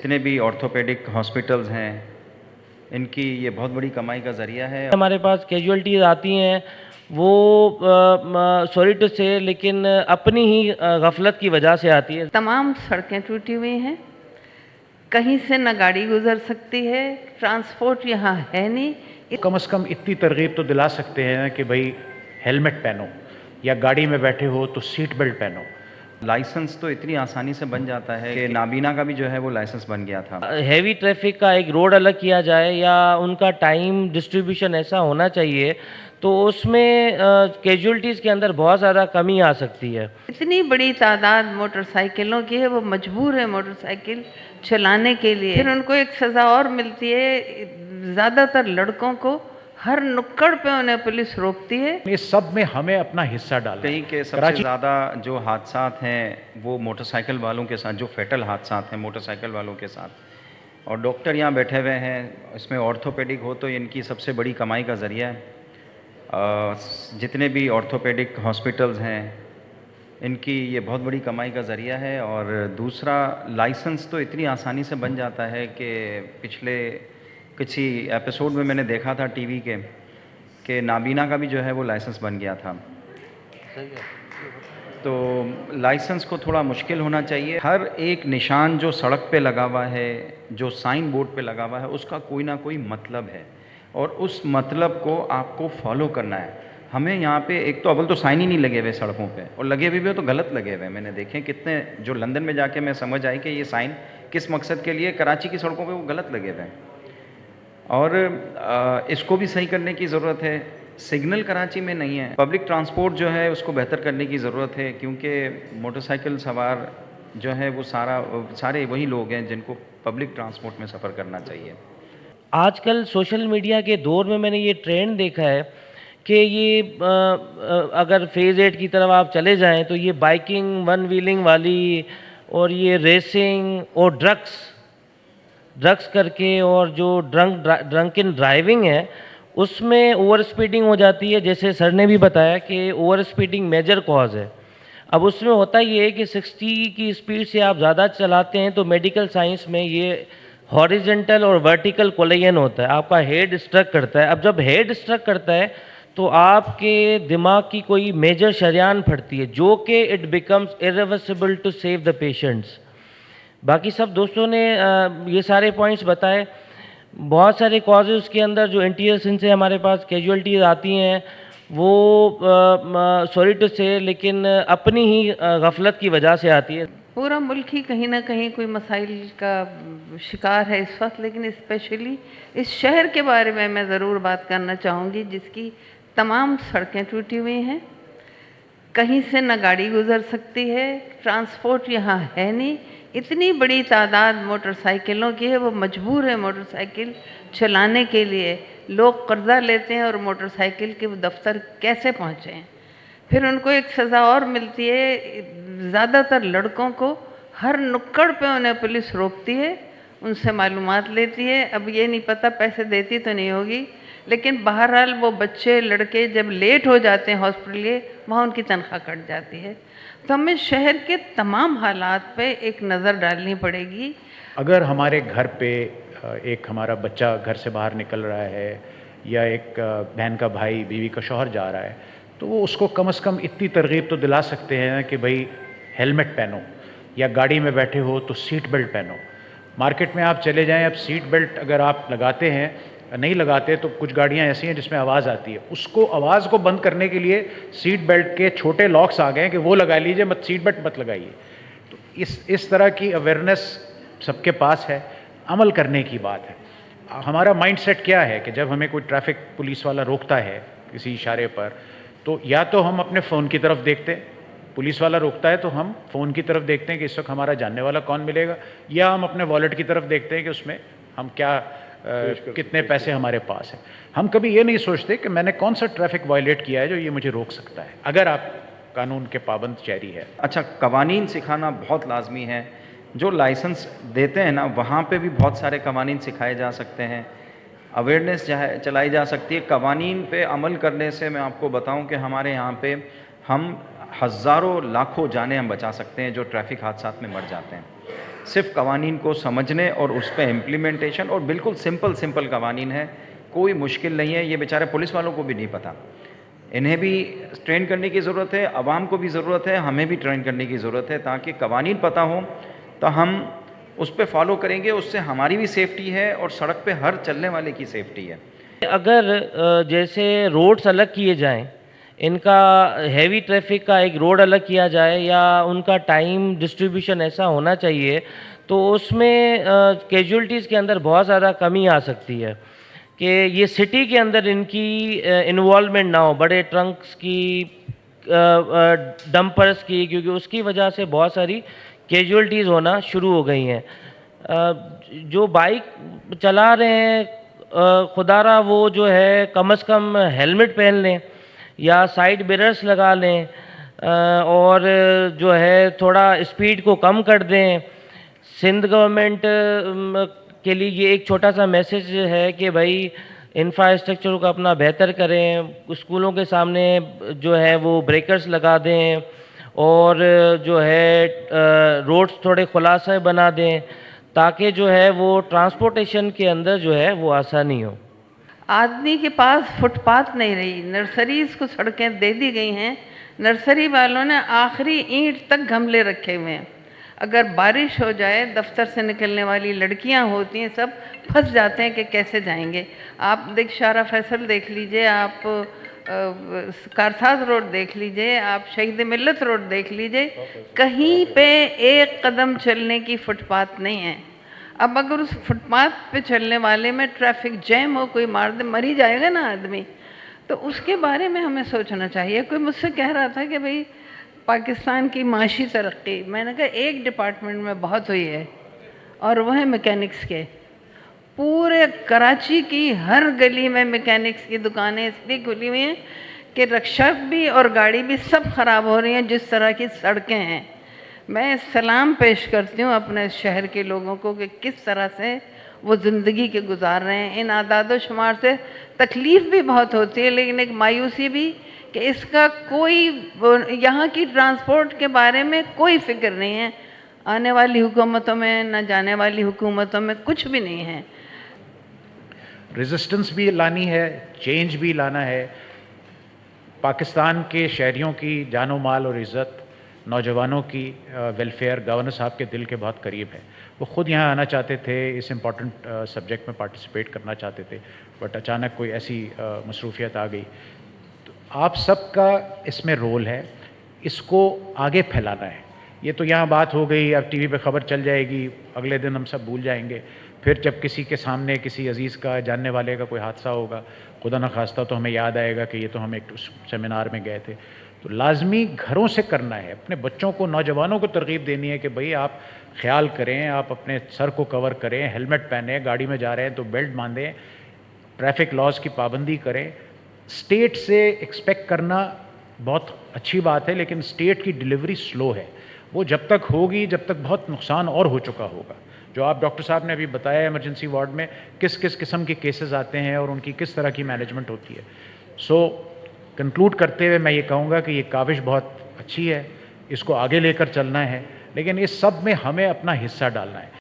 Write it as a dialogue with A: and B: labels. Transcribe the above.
A: जितने भी orthopaedic hospitals हैं, इनकी ये बहुत बड़ी कमाई का ज़रिया है।
B: हमारे पास कैजुअल्टीज आती हैं वो सॉरी टू से लेकिन अपनी ही गफलत की वजह से आती है।
C: तमाम सड़कें टूटी हुई हैं, कहीं से न गाड़ी गुजर सकती है, ट्रांसपोर्ट यहाँ है नहीं।
D: कम से कम इतनी तरगीब तो दिला सकते हैं कि भाई हेलमेट पहनो या गाड़ी में बैठे हो तो सीट बेल्ट पहनो।
A: लाइसेंस तो इतनी आसानी से बन जाता है कि नाबीना का भी जो है वो लाइसेंस बन गया था।
B: हैवी ट्रैफिक का एक रोड अलग किया जाए या उनका टाइम डिस्ट्रीब्यूशन ऐसा होना चाहिए तो उसमें कैजुअल्टीज़ के अंदर बहुत ज़्यादा कमी आ सकती है।
C: इतनी बड़ी तादाद मोटरसाइकिलों की है, वो मजबूर है मोटरसाइकिल चलाने के लिए। फिर उनको एक सज़ा और मिलती है, ज़्यादातर लड़कों को हर नुक्कड़ पे उन्हें पुलिस रोकती है।
D: इस सब में हमें अपना हिस्सा डालना है।
A: कहीं के सबसे ज़्यादा जो हादसात हैं वो मोटरसाइकिल वालों के साथ, जो फेटल हादसात हैं मोटरसाइकिल वालों के साथ। और डॉक्टर यहाँ बैठे हुए हैं, इसमें ऑर्थोपेडिक हो तो इनकी सबसे बड़ी कमाई का ज़रिया है। जितने भी ऑर्थोपेडिक हॉस्पिटल्स हैं, इनकी ये बहुत बड़ी कमाई का ज़रिया है। और दूसरा, लाइसेंस तो इतनी आसानी से बन जाता है कि पिछले किसी एपिसोड में मैंने देखा था टीवी के कि नाबीना का भी जो है वो लाइसेंस बन गया था। तो लाइसेंस को थोड़ा मुश्किल होना चाहिए। हर एक निशान जो सड़क पे लगा हुआ है, जो साइन बोर्ड पे लगा हुआ है, उसका कोई ना कोई मतलब है और उस मतलब को आपको फॉलो करना है। हमें यहाँ पे एक तो अव्वल तो साइन ही नहीं लगे हुए सड़कों पे, और लगे हुए भी तो गलत लगे हुए। मैंने देखे कितने, जो लंदन में जाके मैं समझ आई कि ये साइन किस मकसद के लिए, कराची की सड़कों पे वो गलत लगे हुए हैं। और इसको भी सही करने की ज़रूरत है। सिग्नल कराची में नहीं है। पब्लिक ट्रांसपोर्ट जो है उसको बेहतर करने की ज़रूरत है, क्योंकि मोटरसाइकिल सवार जो है वो सारे वही लोग हैं जिनको पब्लिक ट्रांसपोर्ट में सफ़र करना चाहिए।
B: आजकल सोशल मीडिया के दौर में मैंने ये ट्रेंड देखा है कि ये अगर फेज़ 8 की तरफ आप चले जाएं तो ये बाइकिंग, वन व्हीलिंग वाली और ये रेसिंग और ड्रग्स करके, और जो ड्रंकन ड्राइविंग है उसमें ओवर स्पीडिंग हो जाती है। जैसे सर ने भी बताया कि ओवर स्पीडिंग मेजर कॉज है। अब उसमें होता ये है कि 60 की स्पीड से आप ज़्यादा चलाते हैं तो मेडिकल साइंस में ये हॉरिजेंटल और वर्टिकल कोलिजन होता है, आपका हेड स्ट्रक करता है। अब जब हेड स्ट्रक करता है तो आपके दिमाग की कोई मेजर शरेयान फटती है, जो कि it becomes irreversible to save the patients. बाकी सब दोस्तों ने ये सारे पॉइंट्स बताए। बहुत सारे कॉजेज़ के अंदर जो इंटीरियर सिन से हमारे पास कैजुअल्टीज़ आती हैं वो सॉरी टू से लेकिन अपनी ही गफलत की वजह से आती है।
C: पूरा मुल्क ही कहीं ना कहीं कोई मसाइल का शिकार है इस वक्त, लेकिन स्पेशली इस शहर के बारे में मैं ज़रूर बात करना चाहूँगी जिसकी तमाम सड़कें टूटी हुई हैं, कहीं से न गाड़ी गुजर सकती है, ट्रांसपोर्ट यहाँ है नहीं। इतनी बड़ी तादाद मोटरसाइकिलों की है, वो मजबूर है मोटरसाइकिल चलाने के लिए। लोग कर्जा लेते हैं और मोटरसाइकिल के दफ्तर कैसे पहुँचें। फिर उनको एक सज़ा और मिलती है, ज़्यादातर लड़कों को हर नुक्कड़ पे उन्हें पुलिस रोकती है, उनसे मालूमात लेती है। अब ये नहीं पता पैसे देती तो नहीं होगी, लेकिन बहरहाल वो बच्चे लड़के जब लेट हो जाते हैं हॉस्पिटल के, वहाँ उनकी तनख्वाह कट जाती है। तो हमें शहर के तमाम हालात पे एक नज़र डालनी पड़ेगी।
D: अगर हमारे घर पे एक हमारा बच्चा घर से बाहर निकल रहा है या एक बहन का भाई, बीवी का शौहर जा रहा है, तो वो उसको कम से कम इतनी तरगीब तो दिला सकते हैं कि भाई हेलमेट पहनो या गाड़ी में बैठे हो तो सीट बेल्ट पहनो। मार्केट में आप चले जाएं, अब सीट बेल्ट अगर आप लगाते हैं, नहीं लगाते तो कुछ गाड़ियां ऐसी हैं जिसमें आवाज़ आती है, उसको आवाज़ को बंद करने के लिए सीट बेल्ट के छोटे लॉक्स आ गए हैं कि वो लगा लीजिए, मत सीट बेल्ट मत लगाइए। तो इस तरह की अवेयरनेस सबके पास है, अमल करने की बात है। हमारा माइंड सेट क्या है कि जब हमें कोई ट्रैफिक पुलिस वाला रोकता है किसी इशारे पर, तो या तो हम अपने फ़ोन की तरफ देखते हैं, पुलिस वाला रोकता है तो हम फ़ोन की तरफ देखते हैं कि इस वक्त हमारा जानने वाला कौन मिलेगा, या हम अपने वॉलेट की तरफ देखते हैं कि उसमें हम क्या कितने पैसे हमारे पास हैं। हम कभी ये नहीं सोचते कि मैंने कौन सा ट्रैफिक वायलेट किया है जो ये मुझे रोक सकता है, अगर आप कानून के पाबंद शहरी है।
A: अच्छा, कवानीन सिखाना बहुत लाजमी है। जो लाइसेंस देते हैं ना, वहाँ पे भी बहुत सारे कवानीन सिखाए जा सकते हैं, अवेयरनेस चलाई जा सकती है। कवानीन पे अमल करने से मैं आपको बताऊं कि हमारे यहाँ पे हम हज़ारों लाखों जानें हम बचा सकते हैं जो ट्रैफिक हादसात में मर जाते हैं। صرف قوانین کو سمجھنے اور اس پہ امپلیمنٹیشن، اور بالکل سمپل قوانین ہے، کوئی مشکل نہیں ہے. یہ بیچارے پولیس والوں کو بھی نہیں پتہ. انہیں بھی ٹرین کرنے کی ضرورت ہے، عوام کو بھی ضرورت ہے، ہمیں بھی ٹرین کرنے کی ضرورت ہے تاکہ قوانین پتہ ہوں تو ہم اس پہ فالو کریں گے. اس سے ہماری بھی سیفٹی ہے اور سڑک پہ ہر چلنے والے کی سیفٹی ہے.
B: اگر جیسے روڈز الگ کیے جائیں، ان کا ہیوی ٹریفک کا ایک روڈ الگ کیا جائے یا ان کا ٹائم ڈسٹریبیوشن ایسا ہونا چاہیے تو اس میں کیجولٹیز کے اندر بہت زیادہ کمی آ سکتی ہے کہ یہ سٹی کے اندر ان کی انوالومنٹ نہ ہو، بڑے ٹرنکس کی، ڈمپرس کی، کیونکہ اس کی وجہ سے بہت ساری کیجولٹیز ہونا شروع ہو گئی ہیں. جو بائک چلا رہے ہیں خدا را وہ جو ہے کم از کم ہیلمٹ پہن لیں یا سائڈ مررز لگا لیں اور جو ہے تھوڑا اسپیڈ کو کم کر دیں. سندھ گورنمنٹ کے لیے یہ ایک چھوٹا سا میسیج ہے کہ بھائی انفراسٹرکچر کو اپنا بہتر کریں، اسکولوں کے سامنے جو ہے وہ بریکرز لگا دیں اور جو ہے روڈز تھوڑے خلاصے بنا دیں تاکہ جو ہے وہ ٹرانسپورٹیشن کے اندر جو ہے وہ آسانی ہو.
C: آدمی کے پاس فٹ پاتھ نہیں رہی، نرسریز کو سڑکیں دے دی گئی ہیں، نرسری والوں نے آخری اینٹ تک گملے رکھے ہوئے ہیں. اگر بارش ہو جائے، دفتر سے نکلنے والی لڑکیاں ہوتی ہیں، سب پھنس جاتے ہیں کہ کیسے جائیں گے. آپ شارع فیصل دیکھ لیجئے، آپ کارساز روڈ دیکھ لیجئے، آپ شہید ملت روڈ دیکھ لیجئے، کہیں پہ ایک قدم چلنے کی فٹ پاتھ نہیں ہے. اب اگر اس فٹ پاتھ پہ چلنے والے میں ٹریفک جیم ہو، کوئی مار دے، مر ہی جائے گا نا آدمی. تو اس کے بارے میں ہمیں سوچنا چاہیے. کوئی مجھ سے کہہ رہا تھا کہ بھئی پاکستان کی معاشی ترقی، میں نے کہا ایک ڈپارٹمنٹ میں بہت ہوئی ہے اور وہ ہے میکینکس کے. پورے کراچی کی ہر گلی میں میکینکس کی دکانیں اس لیے کھلی ہوئی ہیں کہ رکشہ بھی اور گاڑی بھی سب خراب ہو رہی ہیں جس طرح کی سڑکیں ہیں. میں سلام پیش کرتی ہوں اپنے شہر کے لوگوں کو کہ کس طرح سے وہ زندگی کے گزار رہے ہیں. ان اعداد و شمار سے تکلیف بھی بہت ہوتی ہے لیکن ایک مایوسی بھی کہ اس کا کوئی یہاں کی ٹرانسپورٹ کے بارے میں کوئی فکر نہیں ہے. آنے والی حکومتوں میں نہ جانے والی حکومتوں میں کچھ بھی نہیں ہے.
D: ریزسٹنس بھی لانی ہے، چینج بھی لانا ہے. پاکستان کے شہریوں کی جان و مال اور عزت، نوجوانوں کی ویلفیئر گورنر صاحب کے دل کے بہت قریب ہے. وہ خود یہاں آنا چاہتے تھے، اس امپورٹنٹ سبجیکٹ میں پارٹیسپیٹ کرنا چاہتے تھے، بٹ اچانک کوئی ایسی مصروفیت آ گئی. تو آپ سب کا اس میں رول ہے، اس کو آگے پھیلانا ہے. یہ تو یہاں بات ہو گئی، اب ٹی وی پہ خبر چل جائے گی، اگلے دن ہم سب بھول جائیں گے. پھر جب کسی کے سامنے کسی عزیز کا، جاننے والے کا کوئی حادثہ ہوگا، خدا نخواستہ، تو ہمیں یاد آئے گا کہ یہ تو ہم ایک سیمینار میں گئے تھے. تو لازمی گھروں سے کرنا ہے. اپنے بچوں کو، نوجوانوں کو ترغیب دینی ہے کہ بھئی آپ خیال کریں، آپ اپنے سر کو کور کریں، ہیلمٹ پہنیں، گاڑی میں جا رہے ہیں تو بیلٹ باندھیں، ٹریفک لاز کی پابندی کریں. اسٹیٹ سے ایکسپیکٹ کرنا بہت اچھی بات ہے لیکن اسٹیٹ کی ڈیلیوری سلو ہے. وہ جب تک ہوگی جب تک بہت نقصان اور ہو چکا ہوگا. جو آپ ڈاکٹر صاحب نے ابھی بتایا ایمرجنسی وارڈ میں کس کس قسم کے کیسز آتے ہیں اور ان کی کس طرح کی مینجمنٹ ہوتی ہے. سو کنکلوڈ کرتے ہوئے میں یہ کہوں گا کہ یہ کاوش بہت اچھی ہے، اس کو آگے لے کر چلنا ہے، لیکن اس سب میں ہمیں اپنا حصہ ڈالنا ہے.